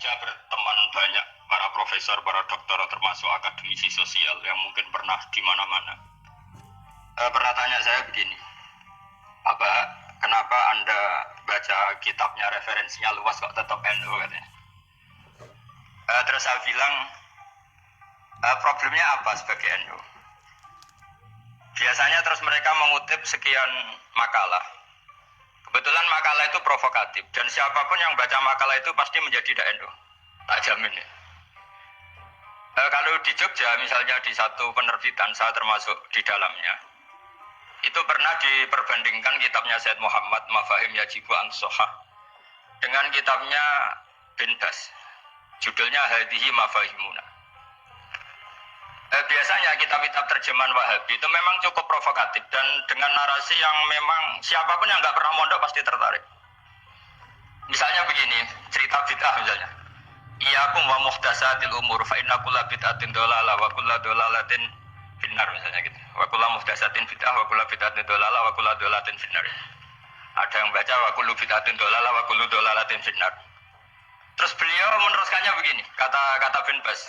Jogja berteman banyak para profesor, para dokter, termasuk akademisi sosial yang mungkin pernah di mana-mana. Pernah tanya saya begini, apa kenapa Anda baca kitabnya referensinya luas kok tetap NU katanya. Terus saya bilang, problemnya apa sebagai NU? Biasanya terus mereka mengutip sekian makalah. Kebetulan makalah itu provokatif dan siapapun yang baca makalah itu pasti menjadi NU. Tak jamin ya. Kalau di Jogja misalnya di satu penerbitan saya termasuk di dalamnya, itu pernah diperbandingkan kitabnya Said Muhammad Mafahim Yajibu An-Sohah dengan kitabnya Bin Bas, judulnya Hadihi Mafahimuna. Biasanya kitab-kitab terjemahan Wahabi itu memang cukup provokatif dan dengan narasi yang memang siapapun yang nggak pernah mondok pasti tertarik. Misalnya begini, cerita bid'ah misalnya. Iyyakum wa muhdatsatil umur fa inna kulla bid'atin dhalalah wa kulla dhalalatin finnar misalnya gitu. Wa kulla muhdatsatin bid'ah wa kulla bid'atin dhalalah wa kulla dhalalatin finnar. Ada yang baca wa kullu bid'atin dhalalah wa kullu dhalalatin finnar. Terus beliau meneruskannya begini, kata Bin Bas.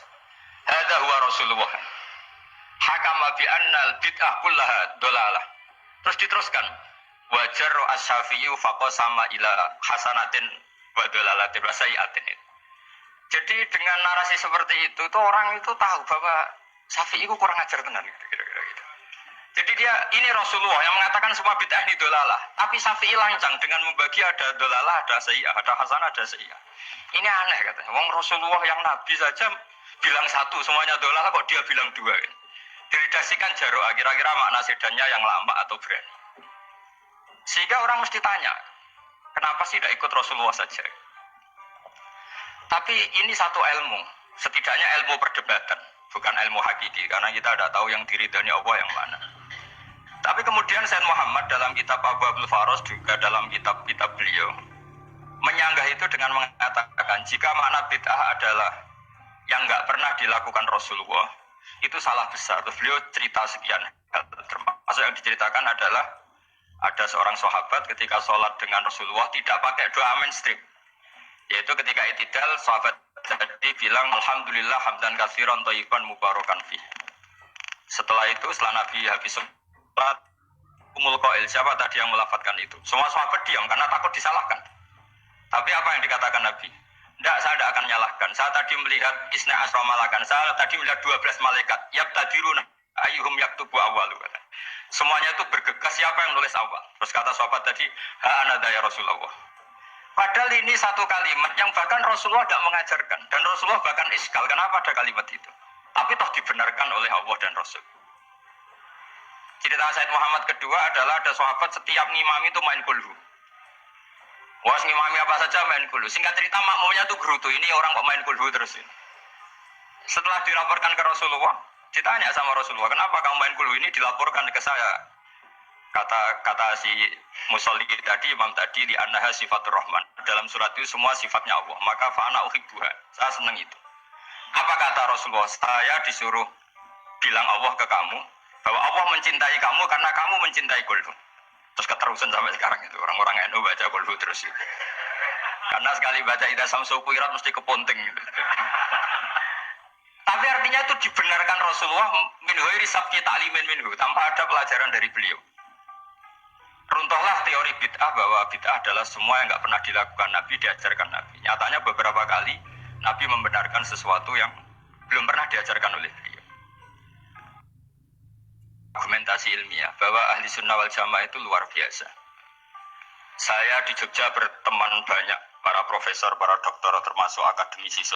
Hadza huwa Rasulullah. Hakama bi annal bid'ah kullaha dhalalah. Terus diteruskan. Wajar as-Syafi'i faqasama ila hasanatin wa dhalalatin wa sayyi'atin. Jadi dengan narasi seperti itu tuh orang itu tahu bahwa Syafi'i itu kurang ajar tenan kira-kira gitu. Jadi ini Rasulullah yang mengatakan semua bid'ah ini dolalah, tapi Syafi'i lancang dengan membagi ada dolalah, ada sayyi'ah, ada hasanah, ada sayyi'ah. Ini aneh katanya. Wong Rasulullah yang Nabi saja bilang satu, semuanya dolalah kok dia bilang dua. Diredaksikan jaro'ah, kira-kira makna sedannya yang lama atau berani. Sehingga orang mesti tanya, kenapa sih tidak ikut Rasulullah saja? Tapi ini satu ilmu, setidaknya ilmu perdebatan, bukan ilmu hakiki, karena kita tidak tahu yang diridhani Allah yang mana. Tapi kemudian Said Muhammad dalam kitab Abwaabul Faros juga dalam kitab-kitab beliau menyanggah itu dengan mengatakan jika makna bid'ah adalah yang nggak pernah dilakukan Rasulullah, itu salah besar. Terus beliau cerita sekian, termasuk yang diceritakan adalah ada seorang sahabat ketika sholat dengan Rasulullah tidak pakai doa mainstream. Yaitu ketika itidal sahabat tadi bilang alhamdulillah hamdan katsiran thayyiban mubarakan fi. Setelah itu setelah Nabi habis sholat umul qail, siapa tadi yang melafadzkan itu? Semua sahabat diam karena takut disalahkan. Tapi apa yang dikatakan Nabi? Tidak, saya tidak akan menyalahkan. Saya tadi melihat isna asra malakan. Saya tadi melihat 12 malaikat. Yabtadiruna ayyuhum yaktubu awwalu. Semuanya itu bergegas siapa yang nulis awal. Terus kata sahabat tadi, ha anada ya Rasulullah. Padahal ini satu kalimat yang bahkan Rasulullah tidak mengajarkan. Dan Rasulullah bahkan iskal. Kenapa ada kalimat itu? Tapi toh dibenarkan oleh Allah dan Rasul. Cerita Said Muhammad kedua adalah ada sahabat setiap ngimami itu main kulhu. Wah, ngimami apa saja main kulhu. Singkat cerita makmumnya itu gerutu. Ini orang kok main kulhu terus ini. Setelah dilaporkan ke Rasulullah, ditanya sama Rasulullah, kenapa kamu main kulhu ini? Dilaporkan ke saya. Kata si musolli tadi, imam tadi, di annaha sifatur rahman. Dalam surat itu semua sifatnya Allah. Maka fa'ana uhibbuha. Saya senang itu. Apa kata Rasulullah? Saya disuruh bilang Allah ke kamu bahwa Allah mencintai kamu karena kamu mencintai kulhu. Terus keterusan sampai sekarang itu orang-orang NU baca kulhu terus itu. Karena sekali baca idza samsu kuwirat mesti keponting gitu. Tapi artinya itu dibenarkan Rasulullah min ghairi sabqi ta'limin minhu, tanpa ada pelajaran dari beliau. Runtuhlah teori bid'ah bahwa bid'ah adalah semua yang nggak pernah dilakukan Nabi, diajarkan Nabi. Nyatanya beberapa kali Nabi membenarkan sesuatu yang belum pernah diajarkan oleh beliau. Argumentasi ilmiah bahwa ahli sunnah wal jamaah itu luar biasa. Saya di Jogja berteman banyak para profesor, para dokter, termasuk akademisi